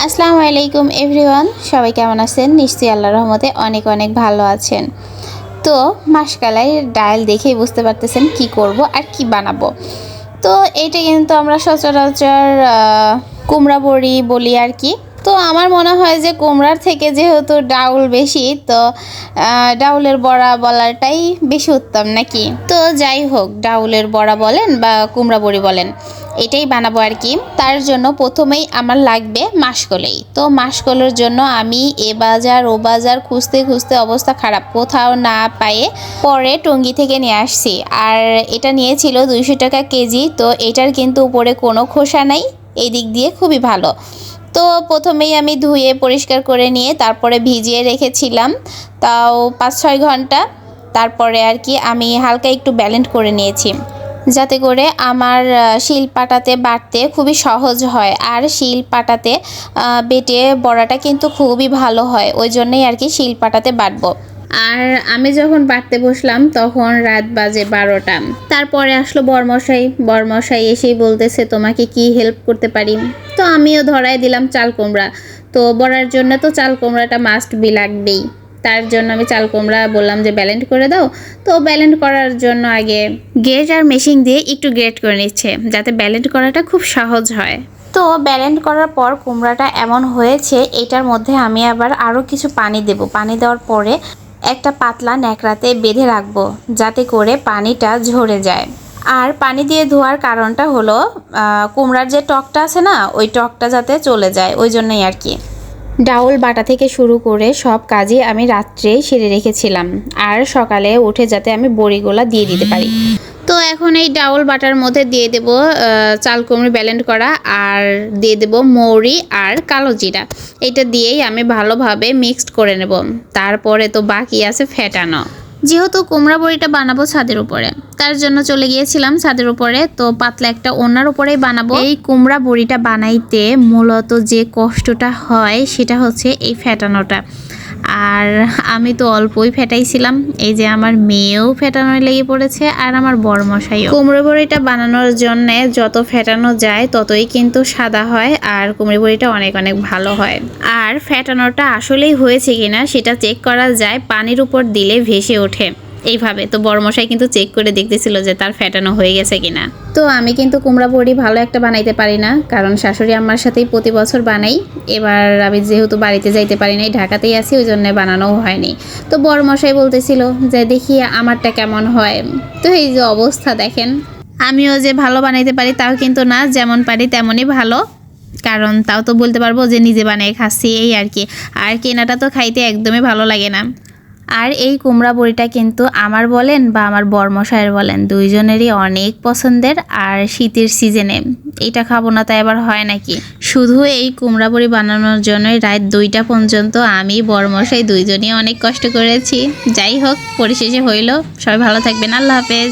আসসালামু আলাইকুম এভরিওয়ান, সবাই কেমন আছেন? নিশ্চয়ই আল্লাহর রহমতে অনেক অনেক ভালো আছেন। তো মাসকালাই ডাল দেখেই বুঝতে পারতেছেন কি করব আর কি বানাবো। তো এটা কিন্তু আমরা সচরাচর কুমড়া বড়ি বলি আর কি। তো আমার মনে হয় যে কুমড়ার থেকে যেহেতু ডাউল বেশি, তো ডাউলের বড়া বলাটাই বেশি উত্তম নাকি। তো যাই হোক, ডাউলের বড়া বলেন বা কুমড়া বড়ি বলেন, এটাই বানাবো আর কি। তার জন্য প্রথমেই আমার লাগবে মাসকলাই। তো মাসকলাইয়ের জন্য আমি এ বাজার ও বাজার খুঁজতে খুঁজতে অবস্থা খারাপ, কোথাও না পায়ে পরে টঙ্গী থেকে নিয়ে আসছি। আর এটা নিয়েছিল 200 টাকা কেজি। তো এটার কিন্তু উপরে কোনো খোসা নাই, এই দিক দিয়ে খুবই ভালো। তো প্রথমেই আমি ধুয়ে পরিষ্কার করে নিয়ে তারপরে ভিজিয়ে রেখেছিলাম, তাও 5-6 ঘন্টা। তারপরে আর কি আমি হালকা একটু ব্যালেন্ড করে নিয়েছি, যাতে করে আমার শিল পাটাতে বাটতে খুবই সহজ হয়। আর শিল পাটাতে বেটে বড়াটা কিন্তু খুবই ভালো হয়, ওই জন্যই আর কি শিল পাটাতে বাটবো। আর আমি যখন বাটতে বসলাম তখন রাত বাজে 12টা। তারপরে আসলো বরমশাই এসেই বলতেছে, তোমাকে কি হেল্প করতে পারি? তো আমিও ধরাই দিলাম চাল কুমড়া। তো বড়ার জন্য তো চাল কুমড়াটা মাস্ট বি লাগবেই। তার জন্য আমি চাল কুমড়া বললাম যে ব্যালেন্ড করে দাও। তো ব্যালেন্ড করার জন্য আগে গ্রেট আর মেশিন দিয়ে একটু গ্রেট করে নিচ্ছে, যাতে ব্যালেন্ড করাটা খুব সহজ হয়। তো ব্যালেন্ড করার পর কুমড়াটা এমন হয়েছে, এটার মধ্যে আমি আবার আরও কিছু পানি দেব। পানি দেওয়ার পরে একটা পাতলা ন্যাকড়াতে বেঁধে রাখবো, যাতে করে পানিটা ঝরে যায়। আর পানি দিয়ে ধোয়ার কারণটা হলো কুমড়ার যে টকটা আছে না, ওই টকটা যাতে চলে যায়, ওই জন্যই আর কি। ডাউল বাটা থেকে শুরু করে সব কাজই আমি রাত্রেই সেরে রেখেছিলাম, আর সকালে উঠে যাতে আমি বড়িগুলা দিয়ে দিতে পারি। তো এখন এই ডাউল বাটার মধ্যে দিয়ে দেব চাল কুমড়ো ব্যালেন্ড করা, আর দিয়ে দেব মৌরি আর কালো জিরা। এটা দিয়েই আমি ভালোভাবে মিক্সড করে নেব। তারপরে তো বাকি আছে ফেটানো। যেহেতু কুমড়া বড়িটা বানাবো ছাদের উপরে, তার জন্য চলে গিয়েছিলাম ছাদের উপরে। তো পাতলা একটা ওড়নার উপরেই বানাবো। এই কুমড়া বড়িটা বানাইতে মূলত যে কষ্টটা হয় সেটা হচ্ছে এই ফেটানোটা। আর আমি তো অল্পই ফেটাইছিলাম, এই যে আমার মেয়েও ফেটানো লেগে পড়েছে, আর আমার বড়মশাইও। কুমড়ো বড়িটা বানানোর জন্য যত ফেটানো যায় ততই কিন্তু সাদা হয়, আর কুমড়ো বড়িটা অনেক অনেক ভালো হয়। আর ফেটানোটা আসলেই হয়েছে কিনা সেটা চেক করা যায় পানির উপর দিলে ভেসে ওঠে এইভাবে। তো বড়মশাই কিন্তু চেক করে দেখতেছিল যে তার ফেটানো হয়ে গেছে কিনা। তো আমি কিন্তু কুমড়া বড়ি ভালো একটা বানাইতে পারি না, কারণ শাশুড়ি আমার সাথেই প্রতি বছর বানাই। এবার আমি যেহেতু বাড়িতে যাইতে পারি নাই, ঢাকাতেই আছি, ওই জন্য বানানোও হয়নি। তো বড়মশাই বলতেছিল যে দেখি আমারটা কেমন হয়। তো এই যে অবস্থা দেখেন, আমিও যে ভালো বানাইতে পারি তাও কিন্তু না, যেমন পারি তেমনই ভালো। কারণ তাও তো বলতে পারবো যে নিজে বানিয়ে খাচ্ছি, এই আর কি। আর কেনাটা তো খাইতে একদমই ভালো লাগে না। আর এই কুমড়া বড়িটা কিন্তু আমার বলেন বা আমার বরমশাইয়ের বলেন, দুইজনেরই অনেক পছন্দের। আর শীতের সিজনে এটা খাবো না তাই আবার হয় নাকি। শুধু এই কুমড়া বড়ি বানানোর জন্যই রাত 2টা পর্যন্ত আমি বরমশাই দুইজনই অনেক কষ্ট করেছি। যাই হোক, পরিশেষে হইলো। সবাই ভালো থাকবেন, আল্লাহ হাফেজ।